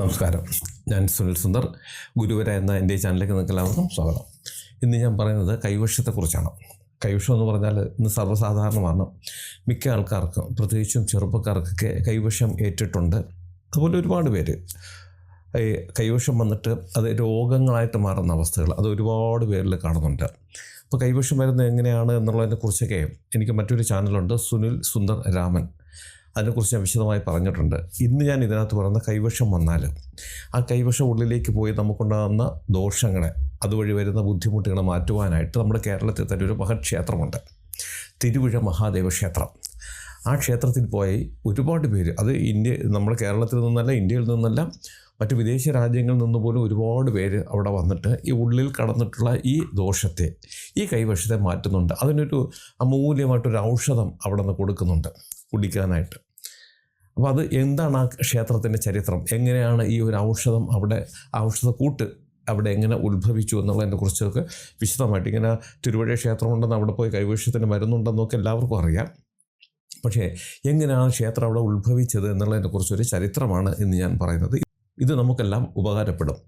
നമസ്കാരം, ഞാൻ സുനിൽ സുന്ദർ. ഗുരുവര എന്ന എൻ്റെ ചാനലിലേക്ക് നിങ്ങൾക്ക് എല്ലാവർക്കും സ്വാഗതം. ഇന്ന് ഞാൻ പറയുന്നത് കൈവശത്തെക്കുറിച്ചാണ്. കൈവശം എന്ന് പറഞ്ഞാൽ ഇന്ന് സർവ്വസാധാരണമാണ്. മിക്ക ആൾക്കാർക്കും, പ്രത്യേകിച്ചും ചെറുപ്പക്കാർക്കൊക്കെ കൈവശം ഏറ്റിട്ടുണ്ട്. അതുപോലെ ഒരുപാട് പേര് ഈ കൈവശം വന്നിട്ട് അത് രോഗങ്ങളായിട്ട് മാറുന്ന അവസ്ഥകൾ അത് ഒരുപാട് പേരിൽ കാണുന്നുണ്ട്. അപ്പോൾ കൈവശം വരുന്നത് എങ്ങനെയാണ് എന്നുള്ളതിനെക്കുറിച്ചൊക്കെ എനിക്ക് മറ്റൊരു ചാനലുണ്ട്, സുനിൽ സുന്ദർ രാമൻ. അതിനെക്കുറിച്ച് ഞാൻ വിശദമായി പറഞ്ഞിട്ടുണ്ട്. ഇന്ന് ഞാൻ ഇതിനകത്ത് പറയുന്ന കൈവശം വന്നാൽ ആ കൈവശം ഉള്ളിലേക്ക് പോയി നമുക്കുണ്ടാകുന്ന ദോഷങ്ങളെ, അതുവഴി വരുന്ന ബുദ്ധിമുട്ടുകളെ മാറ്റുവാനായിട്ട് നമ്മുടെ കേരളത്തിൽ തന്നെ ഒരു മഹക്ഷേത്രമുണ്ട്, തിരുവിഴ മഹാദേവ ക്ഷേത്രം. ആ ക്ഷേത്രത്തിൽ പോയി ഒരുപാട് പേര്, അത് നമ്മുടെ കേരളത്തിൽ നിന്നല്ല, ഇന്ത്യയിൽ നിന്നല്ല, മറ്റ് വിദേശ രാജ്യങ്ങളിൽ നിന്ന് പോലും ഒരുപാട് പേര് അവിടെ വന്നിട്ട് ഈ ഉള്ളിൽ കടന്നിട്ടുള്ള ഈ ദോഷത്തെ, ഈ കൈവശത്തെ മാറ്റുന്നുണ്ട്. അതിനൊരു അമൂല്യമായിട്ടൊരു ഔഷധം അവിടെ നിന്ന് കൊടുക്കുന്നുണ്ട് കുടിക്കാനായിട്ട്. അപ്പോൾ അത് എന്താണ് ആ ക്ഷേത്രത്തിൻ്റെ ചരിത്രം, എങ്ങനെയാണ് ഈ ഒരു ഔഷധം അവിടെ, ഔഷധക്കൂട്ട് അവിടെ എങ്ങനെ ഉത്ഭവിച്ചു എന്നുള്ളതിനെ കുറിച്ചൊക്കെ വിശദമായിട്ട്, ഇങ്ങനെ തിരുവഴ ക്ഷേത്രമുണ്ടെന്ന് അവിടെ പോയി കൈവശത്തിന് മരുന്നുണ്ടെന്നൊക്കെ എല്ലാവർക്കും അറിയാം. പക്ഷേ എങ്ങനെയാണ് ക്ഷേത്രം അവിടെ ഉത്ഭവിച്ചത് എന്നുള്ളതിനെക്കുറിച്ചൊരു ചരിത്രമാണ് ഇന്ന് ഞാൻ പറയുന്നത്. ഇത് നമുക്കെല്ലാം ഉപകാരപ്പെടും.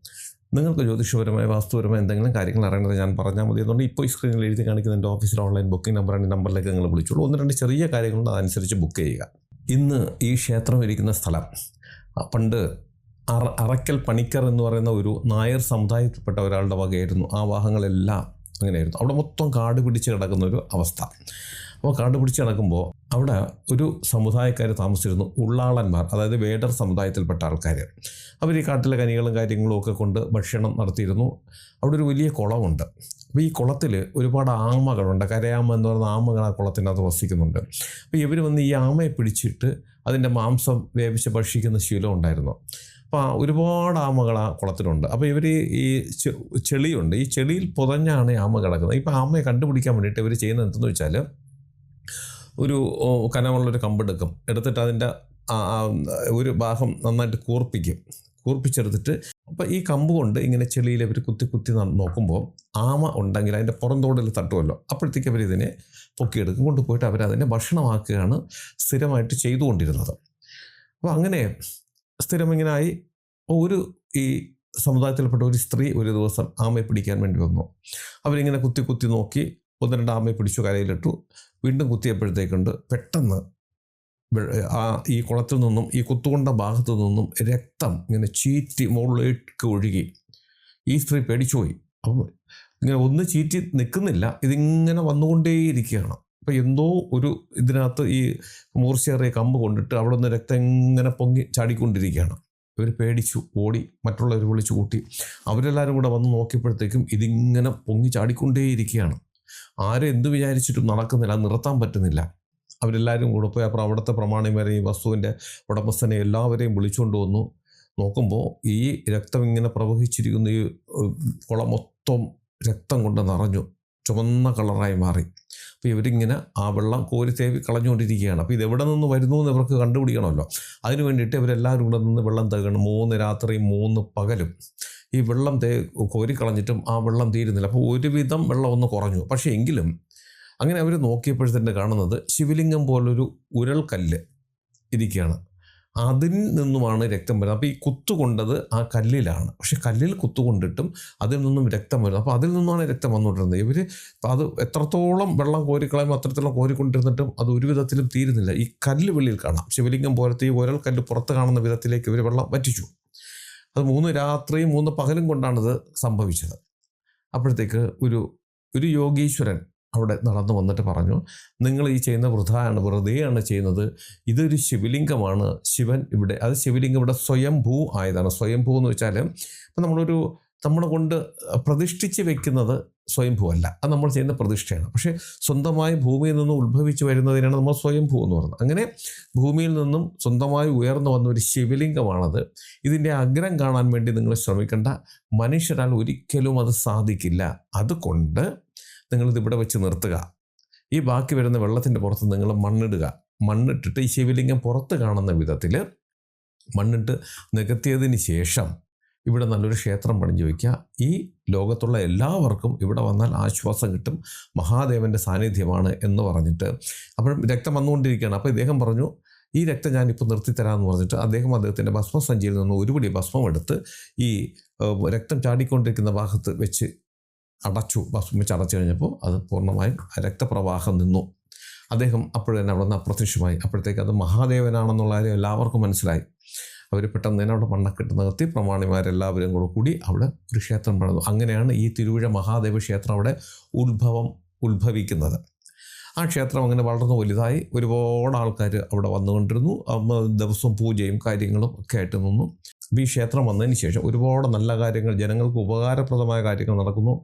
നിങ്ങൾക്ക് ജ്യോതിഷപരമായ, വാസ്തുപരമായ എന്തെങ്കിലും കാര്യങ്ങൾ അറിയേണ്ടത് ഞാൻ പറഞ്ഞാൽ മതി. എന്നുകൊണ്ട് ഇപ്പോൾ ഈ സ്ക്രീനിൽ എഴുതി കാണിക്കുന്ന എൻ്റെ ഓഫീസിൽ ഓൺലൈൻ ബുക്കിംഗ് നമ്പറാണ്. ഈ നമ്പറിലേക്ക് നിങ്ങൾ വിളിച്ചോളൂ. 1-2 ചെറിയ കാര്യങ്ങളുണ്ട്, അതനുസരിച്ച് ബുക്ക് ചെയ്യുക. ഇന്ന് ഈ ക്ഷേത്രം ഇരിക്കുന്ന സ്ഥലം പണ്ട് അറക്കൽ പണിക്കർ എന്ന് പറയുന്ന ഒരു നായർ സമുദായത്തിൽപ്പെട്ട ഒരാളുടെ വകയായിരുന്നു. ആ വാഹനങ്ങളെല്ലാം അങ്ങനെയായിരുന്നു. അവിടെ മൊത്തം കാട് പിടിച്ച് കിടക്കുന്ന ഒരു അവസ്ഥ. അപ്പോൾ കാട് പിടിച്ച് കിടക്കുമ്പോൾ അവിടെ ഒരു സമുദായക്കാർ താമസിച്ചിരുന്നു, ഉള്ളാളന്മാർ, അതായത് വേടർ സമുദായത്തിൽപ്പെട്ട ആൾക്കാർ. അവർ ഈ കാട്ടിലെ കനികളും കാര്യങ്ങളും ഒക്കെ കൊണ്ട് ഭക്ഷണം നടത്തിയിരുന്നു. അവിടെ ഒരു വലിയ കുളമുണ്ട്. അപ്പോൾ ഈ കുളത്തിൽ ഒരുപാട് ആമകളുണ്ട്. കരയാമ എന്ന് പറയുന്ന ആമകൾ ആ കുളത്തിനകത്ത് വസിക്കുന്നുണ്ട്. അപ്പോൾ ഇവർ വന്ന് ഈ ആമയെ പിടിച്ചിട്ട് അതിൻ്റെ മാംസം വേവിച്ച് ഭക്ഷിക്കുന്ന ശീലം ഉണ്ടായിരുന്നു. അപ്പോൾ ഒരുപാട് ആമകൾ ആ കുളത്തിലുണ്ട്. അപ്പോൾ ഇവർ ഈ ചെളിയുണ്ട്, ഈ ചെളിയിൽ പുതഞ്ഞാണ് ഈ ആമ കിടക്കുന്നത്. ഇപ്പോൾ ആമയെ കണ്ടുപിടിക്കാൻ വേണ്ടിയിട്ട് ഇവർ ചെയ്യുന്നത് എന്തെന്ന് വെച്ചാൽ, ഒരു കനമുള്ളൊരു കമ്പെടുക്കും, എടുത്തിട്ട് അതിൻ്റെ ഒരു ഭാഗം നന്നായിട്ട് കൂർപ്പിച്ചെടുത്തിട്ട്, അപ്പോൾ ഈ കമ്പ് കൊണ്ട് ഇങ്ങനെ ചെളിയിൽ അവർ കുത്തി നോക്കുമ്പോൾ ആമ ഉണ്ടെങ്കിൽ അതിൻ്റെ പുറന്തോടിൽ തട്ടുമല്ലോ. അപ്പോഴത്തേക്ക് അവർ ഇതിനെ പൊക്കിയെടുക്കും, കൊണ്ടുപോയിട്ട് അവരതിനെ ഭക്ഷണമാക്കുകയാണ് സ്ഥിരമായിട്ട് ചെയ്തുകൊണ്ടിരുന്നത്. അപ്പോൾ അങ്ങനെ സ്ഥിരം ഇങ്ങനായി ഈ സമുദായത്തിൽപ്പെട്ട ഒരു സ്ത്രീ ഒരു ദിവസം ആമയെ പിടിക്കാൻ വേണ്ടി വന്നു. അവരിങ്ങനെ കുത്തി നോക്കി 1-2 ആമയെ പിടിച്ചു, കരയിലിട്ടു. വീണ്ടും കുത്തിയപ്പോഴത്തേക്കുണ്ട് പെട്ടെന്ന് ഈ കുളത്തിൽ നിന്നും, ഈ കുത്തുകൊണ്ട ഭാഗത്തു നിന്നും രക്തം ഇങ്ങനെ ചീറ്റി മുകളിലേക്ക് ഒഴുകി. ഈ സ്ത്രീ പേടിച്ചുപോയി. അപ്പം ഇങ്ങനെ ഒന്ന് ചീറ്റി നിൽക്കുന്നില്ല, ഇതിങ്ങനെ വന്നുകൊണ്ടേയിരിക്കുകയാണ്. അപ്പോൾ എന്തോ ഒരു ഇതിനകത്ത് ഈ മൂർച്ചയേറിയ കമ്പ് കൊണ്ടിട്ട് അവിടെ നിന്ന് രക്തം ഇങ്ങനെ പൊങ്ങി ചാടിക്കൊണ്ടിരിക്കുകയാണ്. ഇവർ പേടിച്ചു ഓടി, മറ്റുള്ളവർ വിളിച്ചു കൂട്ടി. അവരെല്ലാവരും കൂടെ വന്ന് നോക്കിയപ്പോഴത്തേക്കും ഇതിങ്ങനെ പൊങ്ങി ചാടിക്കൊണ്ടേയിരിക്കുകയാണ്. ആരും എന്ത് വിചാരിച്ചിട്ടും നടക്കുന്നില്ല, നിർത്താൻ പറ്റുന്നില്ല. അവരെല്ലാവരും കൂടെ പോയി അப்புறம் അവിടുത്തെ പ്രമാണിമാരെയും വസ്തുവിൻ്റെ ഉടമസ്ഥനെ എല്ലാവരെയും വിളിച്ചുകൊണ്ട് വന്നു. നോക്കുമ്പോൾ ഈ രക്തം ഇങ്ങനെ പ്രവഹിച്ചിരിക്കുന്ന ഈ കുളം മൊത്തം രക്തം കൊണ്ട് നിറഞ്ഞു, ചുവന്ന കളറായി മാറി. അപ്പോൾ ഇവരിങ്ങനെ ആ വെള്ളം കോരി തേവി കളഞ്ഞുകൊണ്ടിരിക്കുകയാണ്. അപ്പോൾ ഇതെവിടെ നിന്ന് വരുന്നു എന്ന് ഇവർക്ക് കണ്ടുപിടിക്കണമല്ലോ. അതിന് വേണ്ടിയിട്ട് ഇവരെല്ലാവരും കൂടെ നിന്ന് വെള്ളം തേകണം. 3 രാത്രിയും 3 പകലും ഈ വെള്ളം കോരിക്കളഞ്ഞിട്ടും ആ വെള്ളം തീരുന്നില്ല. അപ്പോൾ ഒരുവിധം വെള്ളം ഒന്ന് കുറഞ്ഞു. പക്ഷേ എങ്കിലും അങ്ങനെ അവർ നോക്കിയപ്പോഴത്തന്നെ കാണുന്നത് ശിവലിംഗം പോലൊരു ഉരൽക്കല്ല് ഇരിക്കുകയാണ്. അതിൽ നിന്നുമാണ് രക്തം വരുന്നത്. അപ്പോൾ ഈ കുത്തുകൊണ്ടത് ആ കല്ലിലാണ്, പക്ഷെ കല്ലിൽ കുത്തുകൊണ്ടിട്ടും അതിൽ നിന്നും രക്തം വരുന്നത്. അപ്പോൾ അതിൽ നിന്നാണ് രക്തം വന്നുകൊണ്ടിരുന്നത്. ഇവർ അത് എത്രത്തോളം വെള്ളം കോരിക്കളയുമ്പോൾ അത്രത്തോളം കോരിക്കൊണ്ടിരുന്നിട്ടും അത് ഒരു വിധത്തിലും തീരുന്നില്ല. ഈ കല്ല് വെളിയിൽ കാണാം, ശിവലിംഗം പോലത്തെ ഈ ഉരൽക്കല്ല് പുറത്ത് കാണുന്ന വിധത്തിലേക്ക് ഇവർ വെള്ളം വറ്റിച്ചു. അത് 3 രാത്രിയും 3 പകലും കൊണ്ടാണിത് സംഭവിച്ചത്. അപ്പോഴത്തേക്ക് ഒരു യോഗീശ്വരൻ അവിടെ നടന്നു വന്നിട്ട് പറഞ്ഞു, നിങ്ങൾ ഈ ചെയ്യുന്ന വെറുതെയാണ് ചെയ്യുന്നത്. ഇതൊരു ശിവലിംഗമാണ്. ശിവൻ ഇവിടെ, അത് ശിവലിംഗം ഇവിടെ സ്വയംഭൂ ആയതാണ്. സ്വയംഭൂ എന്ന് വെച്ചാൽ ഇപ്പം നമ്മളെ കൊണ്ട് പ്രതിഷ്ഠിച്ച് വെക്കുന്നത് സ്വയംഭൂ അല്ല, അത് നമ്മൾ ചെയ്യുന്ന പ്രതിഷ്ഠയാണ്. പക്ഷേ സ്വന്തമായി ഭൂമിയിൽ നിന്നും ഉത്ഭവിച്ച് വരുന്നതിനാണ് നമ്മൾ സ്വയംഭൂ എന്ന് പറയുന്നത്. അങ്ങനെ ഭൂമിയിൽ നിന്നും സ്വന്തമായി ഉയർന്നു വന്ന ഒരു ശിവലിംഗമാണത്. ഇതിൻ്റെ അഗ്രം കാണാൻ വേണ്ടി നിങ്ങൾ ശ്രമിക്കേണ്ട, മനുഷ്യരാൽ ഒരിക്കലും അത് സാധിക്കില്ല. അതുകൊണ്ട് നിങ്ങളിത് ഇവിടെ വെച്ച് നിർത്തുക. ഈ ബാക്കി വരുന്ന വെള്ളത്തിൻ്റെ പുറത്ത് നിങ്ങൾ മണ്ണിട്ടിട്ട് ഈ ശിവലിംഗം പുറത്ത് കാണുന്ന വിധത്തിൽ മണ്ണിട്ട് നികത്തിയതിന് ശേഷം ഇവിടെ നല്ലൊരു ക്ഷേത്രം പണിഞ്ഞു വയ്ക്കുക. ഈ ലോകത്തുള്ള എല്ലാവർക്കും ഇവിടെ വന്നാൽ ആശ്വാസം കിട്ടും, മഹാദേവൻ്റെ സാന്നിധ്യമാണ് എന്ന് പറഞ്ഞിട്ട്. അപ്പോഴും രക്തം വന്നുകൊണ്ടിരിക്കുകയാണ്. അപ്പോൾ ഇദ്ദേഹം പറഞ്ഞു, ഈ രക്തം ഞാനിപ്പോൾ നിർത്തിത്തരാമെന്ന് പറഞ്ഞിട്ട് അദ്ദേഹത്തിൻ്റെ ഭസ്മസഞ്ചിയിൽ നിന്ന് ഒരുപിടി ഭസ്മം എടുത്ത് ഈ രക്തം ചാടിക്കൊണ്ടിരിക്കുന്ന ഭാഗത്ത് വെച്ച് അടച്ചു. ഭസ്മം വെച്ച് അടച്ചു കഴിഞ്ഞപ്പോൾ അത് പൂർണ്ണമായും രക്തപ്രവാഹം നിന്നു. അദ്ദേഹം അപ്പോഴും തന്നെ അവിടെ നിന്ന് അപ്രത്യക്ഷമായി. അപ്പോഴത്തേക്ക് അത് മഹാദേവനാണെന്നുള്ള കാര്യം എല്ലാവർക്കും മനസ്സിലായി. അവർ പെട്ടെന്ന് തന്നെ അവിടെ മണ്ണക്കെട്ട് നിർത്തി പ്രമാണിമാരെല്ലാവരും കൂടി അവിടെ ഒരു ക്ഷേത്രം പണിതു. അങ്ങനെയാണ് ഈ തിരുവിഴ മഹാദേവ ക്ഷേത്രം അവിടെ ഉത്ഭവിക്കുന്നത്. ആ ക്ഷേത്രം അങ്ങനെ വളർന്നു വലുതായി. ഒരുപാട് ആൾക്കാർ അവിടെ വന്നുകൊണ്ടിരുന്നു. ദിവസവും പൂജയും കാര്യങ്ങളും ഒക്കെ ആയിട്ട് നിന്നു. ഈ ക്ഷേത്രം വന്നതിന് ശേഷം ഒരുപാട് നല്ല കാര്യങ്ങൾ, ജനങ്ങൾക്ക് ഉപകാരപ്രദമായ കാര്യങ്ങൾ നടക്കുന്നു.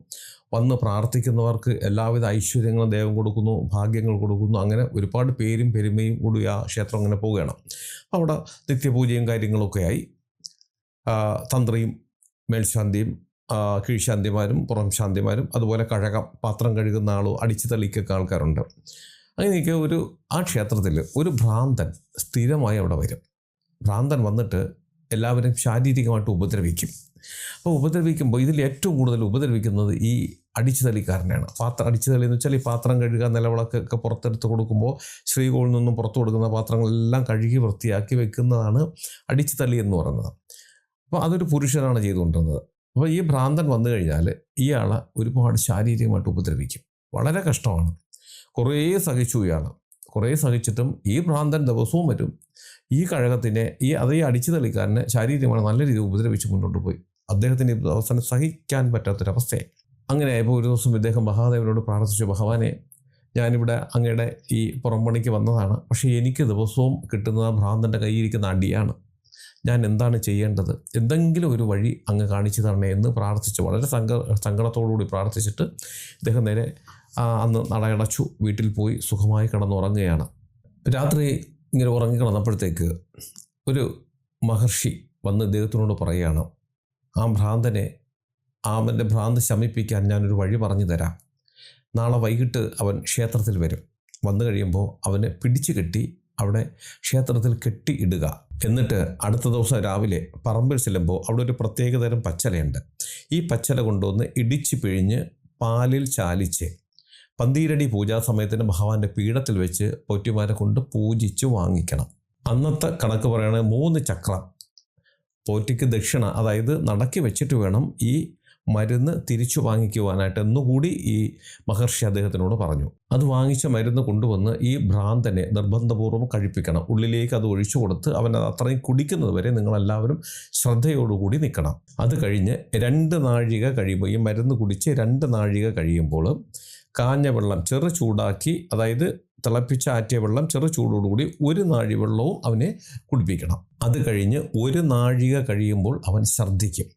വന്ന് പ്രാർത്ഥിക്കുന്നവർക്ക് എല്ലാവിധ ഐശ്വര്യങ്ങളും ദൈവം കൊടുക്കുന്നു, ഭാഗ്യങ്ങൾ കൊടുക്കുന്നു. അങ്ങനെ ഒരുപാട് പേരും പെരുമയും കൂടി ആ ക്ഷേത്രം അങ്ങനെ പോവുകയാണ്. അവിടെ നിത്യപൂജയും കാര്യങ്ങളൊക്കെ ആയി. തന്ത്രിയും മേൽശാന്തിയും കീഴ്ശാന്തിമാരും പുറം ശാന്തിമാരും അതുപോലെ കഴകം പാത്രം കഴുകുന്ന ആളും അടിച്ചു തളിക്കൊക്കെ ആൾക്കാരുണ്ട്. അങ്ങനെയൊക്കെ ആ ക്ഷേത്രത്തിൽ ഒരു ഭ്രാന്തൻ സ്ഥിരമായി അവിടെ വരും. ഭ്രാന്തൻ വന്നിട്ട് എല്ലാവരും ശാരീരികമായിട്ട് ഉപദ്രവിക്കും. അപ്പോൾ ഉപദ്രവിക്കുമ്പോൾ ഇതിൽ ഏറ്റവും കൂടുതൽ ഉപദ്രവിക്കുന്നത് ഈ അടിച്ചു തളിക്കാരനെയാണ്. അടിച്ചു തളി എന്ന് വെച്ചാൽ ഈ പാത്രം കഴുകുക, നിലവിളക്കൊക്കെ പുറത്തെടുത്ത് കൊടുക്കുമ്പോൾ ശ്രീകോവിൽ നിന്നും പുറത്തു കൊടുക്കുന്ന പാത്രങ്ങളെല്ലാം കഴുകി വൃത്തിയാക്കി വെക്കുന്നതാണ് അടിച്ചു തളി എന്ന് പറയുന്നത്. അപ്പോൾ അതൊരു പുരുഷനാണ് ചെയ്തുകൊണ്ടിരുന്നത്. അപ്പോൾ ഈ ഭ്രാന്തൻ വന്നു കഴിഞ്ഞാൽ ഇയാളെ ഒരുപാട് ശാരീരികമായിട്ട് ഉപദ്രവിക്കും. വളരെ കഷ്ടമാണ്. കുറേ സഹിച്ചു ഇയാൾ. കുറേ സഹിച്ചിട്ടും ഈ ഭ്രാന്തൻ ദിവസവും വരും. ഈ കഴകത്തിനെ അതേ അടിച്ചു തളിക്കാരനെ ശാരീരികമായി നല്ല രീതിയിൽ ഉപദ്രവിച്ച് മുന്നോട്ട് പോയി. അദ്ദേഹത്തിന് അവസാനം സഹിക്കാൻ പറ്റാത്തൊരവസ്ഥയായി. അങ്ങനെയായപ്പോൾ ഒരു ദിവസം ഇദ്ദേഹം മഹാദേവനോട് പ്രാർത്ഥിച്ചു, ഭഗവാനെ, ഞാനിവിടെ അങ്ങയുടെ ഈ പുറംപണിക്ക് വന്നതാണ്. പക്ഷേ എനിക്ക് ദിവസവും കിട്ടുന്നത് ആ ഭ്രാന്തൻ്റെ കയ്യിരിക്കുന്ന അടിയാണ്. ഞാൻ എന്താണ് ചെയ്യേണ്ടത്? എന്തെങ്കിലും ഒരു വഴി അങ്ങ് കാണിച്ചു തരണേ എന്ന് പ്രാർത്ഥിച്ചു. വളരെ സങ്കടത്തോടുകൂടി പ്രാർത്ഥിച്ചിട്ട് ഇദ്ദേഹം നേരെ അന്ന് നടയടച്ചു വീട്ടിൽ പോയി സുഖമായി കിടന്നുറങ്ങുകയാണ്. രാത്രി ഇങ്ങനെ ഉറങ്ങി കിടന്നപ്പോഴത്തേക്ക് ഒരു മഹർഷി വന്ന് ഇദ്ദേഹത്തിനോട് പറയുകയാണ്, ആ ഭ്രാന്തനെ, അവൻ്റെ ഭ്രാന്ത് ശമിപ്പിക്കാൻ ഞാനൊരു വഴി പറഞ്ഞു തരാം. നാളെ വൈകിട്ട് അവൻ ക്ഷേത്രത്തിൽ വരും. വന്നു കഴിയുമ്പോൾ അവനെ പിടിച്ചു കെട്ടി അവിടെ ക്ഷേത്രത്തിൽ കെട്ടി ഇടുക. എന്നിട്ട് അടുത്ത ദിവസം രാവിലെ പറമ്പിൽ ചെല്ലുമ്പോൾ അവിടെ ഒരു പ്രത്യേകതരം പച്ചലയുണ്ട്. ഈ പച്ചല കൊണ്ടുവന്ന് ഇടിച്ച് പിഴിഞ്ഞ് പാലിൽ ചാലിച്ച് 12 അടി പൂജാ സമയത്തിന് ഭഗവാന്റെ പീഠത്തിൽ വെച്ച് പോറ്റിമാരെ കൊണ്ട് പൂജിച്ച് വാങ്ങിക്കണം. അന്നത്തെ കണക്ക് പറയുകയാണെങ്കിൽ 3 ചക്രം പോറ്റിക്ക് ദക്ഷിണ, അതായത് നടക്കി വെച്ചിട്ട് വേണം ഈ മരുന്ന് തിരിച്ചു വാങ്ങിക്കുവാനായിട്ട് എന്നുകൂടി ഈ മഹർഷി അദ്ദേഹത്തിനോട് പറഞ്ഞു. അത് വാങ്ങിച്ച മരുന്ന് കൊണ്ടുവന്ന് ഈ ഭ്രാന്തനെ നിർബന്ധപൂർവ്വം കഴിപ്പിക്കണം. ഉള്ളിലേക്ക് അത് ഒഴിച്ചു കൊടുത്ത് അവൻ അത് അത്രയും കുടിക്കുന്നത് വരെ നിങ്ങളെല്ലാവരും ശ്രദ്ധയോടുകൂടി നിൽക്കണം. അത് കഴിഞ്ഞ് 2 നാഴിക കഴിയുമ്പോൾ, ഈ മരുന്ന് കുടിച്ച് 2 നാഴിക കഴിയുമ്പോൾ കാഞ്ഞ വെള്ളം ചെറു ചൂടാക്കി, അതായത് തിളപ്പിച്ചാറ്റിയ വെള്ളം ചെറു ചൂടോടുകൂടി 1 നാഴി വെള്ളവും അവനെ കുടിപ്പിക്കണം. അത് കഴിഞ്ഞ് 1 നാഴിക കഴിയുമ്പോൾ അവൻ ഛർദ്ദിക്കും.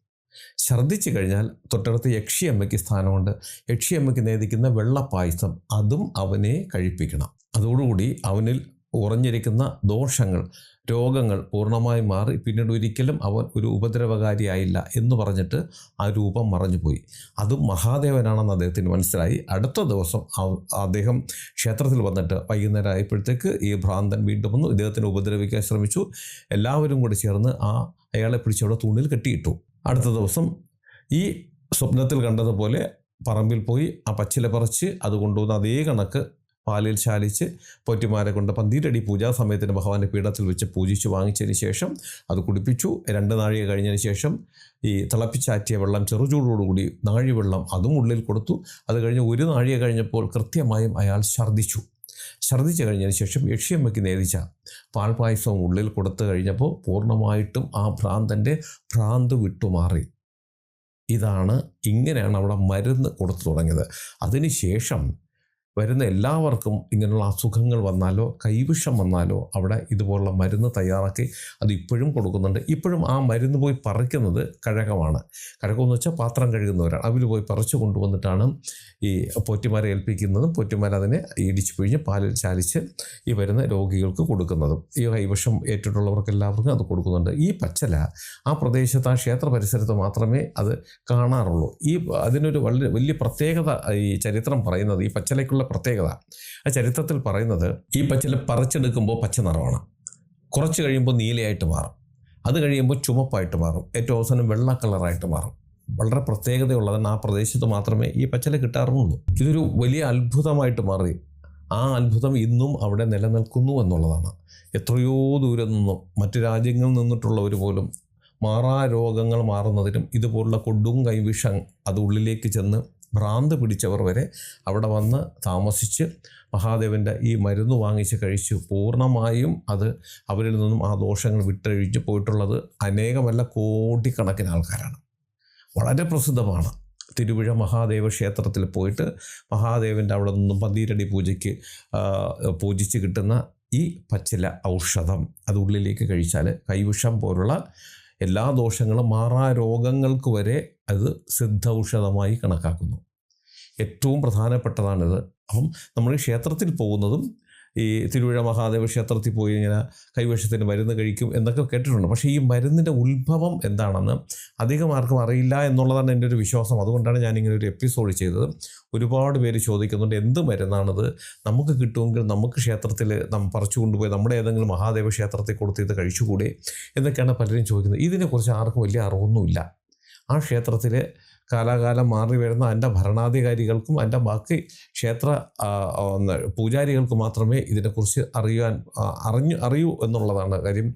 ഛർദ്ദിച്ചു കഴിഞ്ഞാൽ തൊട്ടടുത്ത് യക്ഷിയമ്മയ്ക്ക് സ്ഥാനമുണ്ട്. യക്ഷിയമ്മയ്ക്ക് നേദിക്കുന്ന വെള്ളപ്പായസം അതും അവനെ കഴിപ്പിക്കണം. അതോടുകൂടി അവനിൽ ഉറഞ്ഞിരിക്കുന്ന ദോഷങ്ങൾ, രോഗങ്ങൾ പൂർണ്ണമായി മാറി പിന്നീട് ഒരിക്കലും അവൻ ഒരു ഉപദ്രവകാരിയായില്ല എന്ന് പറഞ്ഞിട്ട് ആ രൂപം മറഞ്ഞുപോയി. അതും മഹാദേവനാണെന്ന് അദ്ദേഹത്തിന് മനസ്സിലായി. അടുത്ത ദിവസം അദ്ദേഹം ക്ഷേത്രത്തിൽ വന്നിട്ട് വൈകുന്നേരം ആയപ്പോഴത്തേക്ക് ഈ ഭ്രാന്തൻ വീണ്ടും വന്നു ഇദ്ദേഹത്തിനെ ഉപദ്രവിക്കാൻ ശ്രമിച്ചു. എല്ലാവരും കൂടി ചേർന്ന് അയാളെ പിടിച്ചവിടെ തൂണിൽ കെട്ടിയിട്ടു. അടുത്ത ദിവസം ഈ സ്വപ്നത്തിൽ കണ്ടതുപോലെ പറമ്പിൽ പോയി ആ പച്ചില പറിച്ച് അത് കൊണ്ടുവന്ന് അതേ കണക്ക് പാലിൽ ചാലിച്ച് പോറ്റിമാരെ കൊണ്ട് 12 അടി പൂജാ സമയത്തിന് ഭഗവാന്റെ പീഠത്തിൽ വെച്ച് പൂജിച്ച് വാങ്ങിച്ചതിന് ശേഷം അത് കുടിപ്പിച്ചു. 2 നാഴിക കഴിഞ്ഞതിന് ശേഷം ഈ തിളപ്പിച്ചാറ്റിയ വെള്ളം ചെറുചൂടോടുകൂടി നാഴി വെള്ളം അതും ഉള്ളിൽ കൊടുത്തു. അത് കഴിഞ്ഞ് 1 നാഴിക കഴിഞ്ഞപ്പോൾ കൃത്യമായും അയാൾ ഛർദ്ദിച്ചു കഴിഞ്ഞതിന് ശേഷം യക്ഷിയമ്മയ്ക്ക് നേദിച്ച പാൽപായസവും ഉള്ളിൽ കൊടുത്തു കഴിഞ്ഞപ്പോൾ പൂർണ്ണമായിട്ടും ആ ഭ്രാന്തൻ്റെ ഭ്രാന്ത് വിട്ടുമാറി. ഇങ്ങനെയാണ് അവിടെ മരുന്ന് കൊടുത്തു തുടങ്ങിയത്. അതിനുശേഷം വരുന്ന എല്ലാവർക്കും ഇങ്ങനെയുള്ള അസുഖങ്ങൾ വന്നാലോ കൈവിഷം വന്നാലോ അവിടെ ഇതുപോലുള്ള മരുന്ന് തയ്യാറാക്കി അത് ഇപ്പോഴും കൊടുക്കുന്നുണ്ട്. ഇപ്പോഴും ആ മരുന്ന് പോയി പറിക്കുന്നത് കഴകമാണ്. കഴകം എന്ന് വെച്ചാൽ പാത്രം കഴുകുന്നവരാണ്. അവർ പോയി പറിച്ചു കൊണ്ടുവന്നിട്ടാണ് ഈ പോറ്റിമാരെ ഏൽപ്പിക്കുന്നതും പോറ്റിമാരതിനെ ഇടിച്ചു പിഴിഞ്ഞ് പാലിൽ ചാലിച്ച് ഈ വരുന്ന രോഗികൾക്ക് കൊടുക്കുന്നതും. ഈ കൈവിഷം ഏറ്റിട്ടുള്ളവർക്ക് എല്ലാവർക്കും അത് കൊടുക്കുന്നുണ്ട്. ഈ പച്ചല ആ പ്രദേശത്ത് ആ ക്ഷേത്ര പരിസരത്ത് മാത്രമേ അത് കാണാറുള്ളൂ. അതിനൊരു വളരെ വലിയ പ്രത്യേകത ഈ ചരിത്രം പറയുന്നത്, ഈ പച്ചലയ്ക്കുള്ള പ്രത്യേകത ആ ചരിത്രത്തിൽ പറയുന്നത്, ഈ പച്ചില പറിച്ചെടുക്കുമ്പോൾ പച്ച നിറമാണ്, കുറച്ച് കഴിയുമ്പോൾ നീലയായിട്ട് മാറും, അത് കഴിയുമ്പോൾ ചുമപ്പായിട്ട് മാറും, ഏറ്റവും അവസാനം വെള്ള കളറായിട്ട് മാറും. വളരെ പ്രത്യേകതയുള്ളതാണ്. ആ പ്രദേശത്ത് മാത്രമേ ഈ പച്ചില കിട്ടാറുള്ളൂ. ഇതൊരു വലിയ അത്ഭുതമായിട്ട് മാറി. ആ അത്ഭുതം ഇന്നും അവിടെ നിലനിൽക്കുന്നു എന്നുള്ളതാണ്. എത്രയോ ദൂരം നിന്നും മറ്റു രാജ്യങ്ങളിൽ നിന്നിട്ടുള്ളവർ പോലും മാറാരോഗങ്ങൾ മാറുന്നതിനും ഇതുപോലുള്ള കൊടും കൈവിഷം അത് ഉള്ളിലേക്ക് ചെന്ന് ഭ്രാന്ത് പിടിച്ചവർ വരെ അവിടെ വന്ന് താമസിച്ച് മഹാദേവൻ്റെ ഈ മരുന്ന് വാങ്ങിച്ച് കഴിച്ചു പൂർണ്ണമായും അത് അവരിൽ നിന്നും ആ ദോഷങ്ങൾ വിട്ടഴിച്ച് പോയിട്ടുള്ളത് അനേകമല്ല കോടിക്കണക്കിന് ആൾക്കാരാണ്. വളരെ പ്രസിദ്ധമാണ്. തിരുവിഴ മഹാദേവ ക്ഷേത്രത്തിൽ പോയിട്ട് മഹാദേവൻ്റെ അവിടെ നിന്നും 12 അടി പൂജയ്ക്ക് പൂജിച്ച് കിട്ടുന്ന ഈ പച്ചില ഔഷധം അത് ഉള്ളിലേക്ക് കഴിച്ചാൽ കൈവിഷം പോലുള്ള എല്ലാ ദോഷങ്ങളും മാറാരോഗങ്ങൾക്ക് വരെ അത് സിദ്ധ ഔഷധമായി കണക്കാക്കുന്നു. ഏറ്റവും പ്രധാനപ്പെട്ടതാണിത്. അപ്പം നമ്മൾ ക്ഷേത്രത്തിൽ പോകുന്നതും ഈ തിരുവിഴ മഹാദേവ ക്ഷേത്രത്തിൽ പോയി ഇങ്ങനെ കൈവശത്തിന് മരുന്ന് കഴിക്കും എന്നൊക്കെ കേട്ടിട്ടുണ്ട്. പക്ഷേ ഈ മരുന്നിൻ്റെ ഉത്ഭവം എന്താണെന്ന് അധികം ആർക്കും അറിയില്ല എന്നുള്ളതാണ് എൻ്റെ ഒരു വിശ്വാസം. അതുകൊണ്ടാണ് ഞാനിങ്ങനെ ഒരു എപ്പിസോഡ് ചെയ്തത്. ഒരുപാട് പേര് ചോദിക്കുന്നുണ്ട് എന്ത് മരുന്നാണിത്, നമുക്ക് കിട്ടുമെങ്കിൽ നമുക്ക് ക്ഷേത്രത്തിൽ പറിച്ചു കൊണ്ടുപോയി നമ്മുടെ ഏതെങ്കിലും മഹാദേവ ക്ഷേത്രത്തിൽ കൊടുത്ത് ഇത് കഴിച്ചുകൂടെ എന്നൊക്കെയാണ് പലരും ചോദിക്കുന്നത്. ഇതിനെക്കുറിച്ച് ആർക്കും വലിയ അറിവൊന്നുമില്ല. ആ ക്ഷേത്രത്തിൽ കാലാകാലം മാറി വരുന്ന എൻ്റെ ഭരണാധികാരികൾക്കും എൻ്റെ ബാക്കി ക്ഷേത്ര പൂജാരികൾക്ക് മാത്രമേ ഇതിനെക്കുറിച്ച് അറിയൂ എന്നുള്ളതാണ് കാര്യം.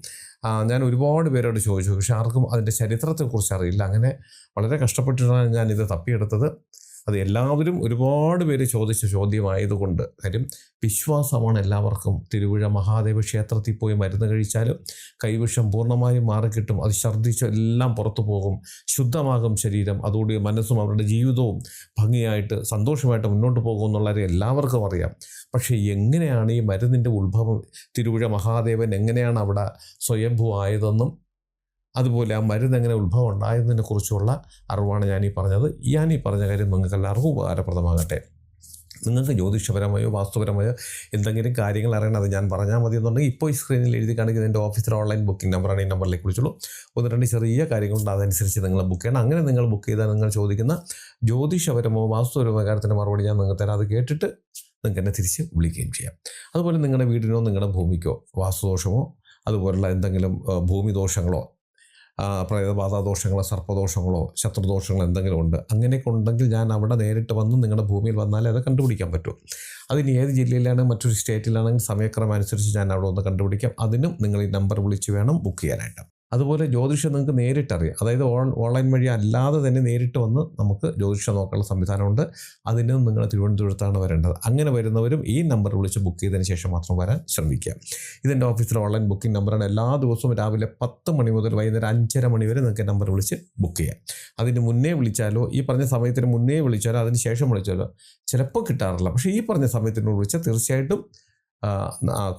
ഞാൻ ഒരുപാട് പേരോട് ചോദിച്ചു, പക്ഷെ ആർക്കും അതിൻ്റെ ചരിത്രത്തെക്കുറിച്ച് അറിയില്ല. അങ്ങനെ വളരെ കഷ്ടപ്പെട്ടിട്ടാണ് ഞാനിത് തപ്പിയെടുത്തത്. അത് എല്ലാവരും ഒരുപാട് പേര് ചോദിച്ച ചോദ്യമായതുകൊണ്ട്, കാര്യം വിശ്വാസമാണ് എല്ലാവർക്കും. തിരുവിഴ മഹാദേവ ക്ഷേത്രത്തിൽ പോയി മരുന്ന് കഴിച്ചാലും കൈവിഷം പൂർണ്ണമായും മാറിക്കിട്ടും. അത് ഛർദ്ദിച്ച് എല്ലാം പുറത്തു പോകും, ശുദ്ധമാകും ശരീരം. അതോടെ മനസ്സും അവരുടെ ജീവിതവും ഭംഗിയായിട്ട് സന്തോഷമായിട്ട് മുന്നോട്ട് പോകുമെന്നുള്ളത് എല്ലാവർക്കും അറിയാം. പക്ഷേ എങ്ങനെയാണ് ഈ മരുന്നിൻ്റെ ഉത്ഭവം, തിരുവിഴ മഹാദേവൻ എങ്ങനെയാണ് അവിടെ സ്വയംഭൂ ആയതെന്നും അതുപോലെ ആ മരുന്ന് എങ്ങനെ ഉത്ഭവം ഉണ്ടായതിനെ കുറിച്ചുള്ള അറിവാണ് ഞാനീ പറഞ്ഞത്. ഞാനീ പറഞ്ഞ കാര്യം നിങ്ങൾക്ക് എല്ലാവർക്കും ഉപകാരപ്രദമാകട്ടെ. നിങ്ങൾക്ക് ജ്യോതിഷപരമായോ വാസ്തുപരമായോ എന്തെങ്കിലും കാര്യങ്ങൾ അറിയണം, അത് ഞാൻ പറഞ്ഞാൽ മതി എന്നുണ്ടെങ്കിൽ ഇപ്പോൾ ഈ സ്ക്രീനിൽ എഴുതി കാണിക്കുന്ന എൻ്റെ ഓഫീസിലെ ഓൺലൈൻ ബുക്കിംഗ് നമ്പറാണ്. ഈ നമ്പറിലേക്ക് വിളിച്ചുള്ളൂ. 1-2 ചെറിയ കാര്യങ്ങളുണ്ട്, അതനുസരിച്ച് നിങ്ങൾ ബുക്ക് ചെയ്യണം. അങ്ങനെ നിങ്ങൾ ബുക്ക് ചെയ്താൽ നിങ്ങൾ ചോദിക്കുന്ന ജ്യോതിഷപരമോ വാസ്തുപരമോ കാര്യത്തിൻ്റെ മറുപടി ഞാൻ നിങ്ങൾക്ക് തരാം. അത് കേട്ടിട്ട് നിങ്ങൾക്ക് എന്നെ തിരിച്ച് വിളിക്കുകയും ചെയ്യാം. അതുപോലെ നിങ്ങളുടെ വീടിനോ നിങ്ങളുടെ ഭൂമിക്കോ വാസ്തുദോഷമോ അതുപോലുള്ള എന്തെങ്കിലും ഭൂമി ദോഷങ്ങളോ പ്രേതബാധാദോഷങ്ങളോ സർപ്പദോഷങ്ങളോ ശത്രുദോഷങ്ങളോ എന്തെങ്കിലും ഉണ്ട്, അങ്ങനെയൊക്കെ ഉണ്ടെങ്കിൽ ഞാൻ അവിടെ നേരിട്ട് വന്ന് നിങ്ങളുടെ ഭൂമിയിൽ വന്നാലേ അത് കണ്ടുപിടിക്കാൻ പറ്റൂ. അതിന് ഏത് ജില്ലയിലാണ്, മറ്റൊരു സ്റ്റേറ്റിലാണെങ്കിൽ സമയക്രമം അനുസരിച്ച് ഞാൻ അവിടെ ഒന്ന് കണ്ടുപിടിക്കാം. അതിനും നിങ്ങൾ ഈ നമ്പർ വിളിച്ച് വേണം ബുക്ക് ചെയ്യാനായിട്ട്. അതുപോലെ ജ്യോതിഷം നിങ്ങൾക്ക് നേരിട്ടറിയാം. അതായത് ഓൺലൈൻ വഴി അല്ലാതെ തന്നെ നേരിട്ട് വന്ന് നമുക്ക് ജ്യോതിഷം നോക്കാനുള്ള സംവിധാനമുണ്ട്. അതിനും നിങ്ങൾ തിരുവനന്തപുരത്താണ് വരേണ്ടത്. അങ്ങനെ വരുന്നവരും ഈ നമ്പർ വിളിച്ച് ബുക്ക് ചെയ്തതിന് ശേഷം മാത്രം വരാൻ ശ്രമിക്കുക. ഇതെൻ്റെ ഓഫീസിലെ ഓൺലൈൻ ബുക്കിംഗ് നമ്പറാണ്. എല്ലാ ദിവസവും രാവിലെ 10 മണി മുതൽ വൈകുന്നേരം 5:30 മണി വരെ നിങ്ങൾക്ക് നമ്പർ വിളിച്ച് ബുക്ക് ചെയ്യാം. അതിന് മുന്നേ വിളിച്ചാലോ ഈ പറഞ്ഞ സമയത്തിന് മുന്നേ വിളിച്ചാലോ അതിന് ശേഷം വിളിച്ചാലോ ചിലപ്പോൾ കിട്ടാറില്ല. പക്ഷേ ഈ പറഞ്ഞ സമയത്തിനോട് വിളിച്ചാൽ തീർച്ചയായിട്ടും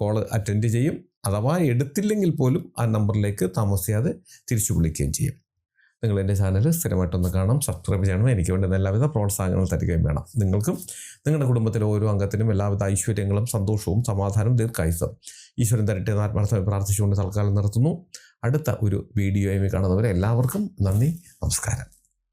കോള് അറ്റൻഡ് ചെയ്യും. അഥവാ എടുത്തില്ലെങ്കിൽ പോലും ആ നമ്പറിലേക്ക് താമസിയാതെ തിരിച്ചു വിളിക്കുകയും ചെയ്യും. നിങ്ങൾ എൻ്റെ ചാനൽ സ്ഥിരമായിട്ടൊന്ന് കാണാം, സബ്സ്ക്രൈബ് ചെയ്യണം. എനിക്ക് വേണ്ടുന്ന എല്ലാവിധ പ്രോത്സാഹനങ്ങളും തരികയും വേണം. നിങ്ങൾക്കും നിങ്ങളുടെ കുടുംബത്തിലെ ഓരോ അംഗത്തിനും എല്ലാവിധ ഐശ്വര്യങ്ങളും സന്തോഷവും സമാധാനവും ദീർഘായുസ്സും ഈശ്വരൻ തരട്ടെ എന്ന് ആത്മാർത്ഥമായി പ്രാർത്ഥിച്ചുകൊണ്ട് തൽക്കാലം നിർത്തുന്നു. അടുത്ത ഒരു വീഡിയോയുമായി കാണുന്നവരെ എല്ലാവർക്കും നന്ദി, നമസ്കാരം.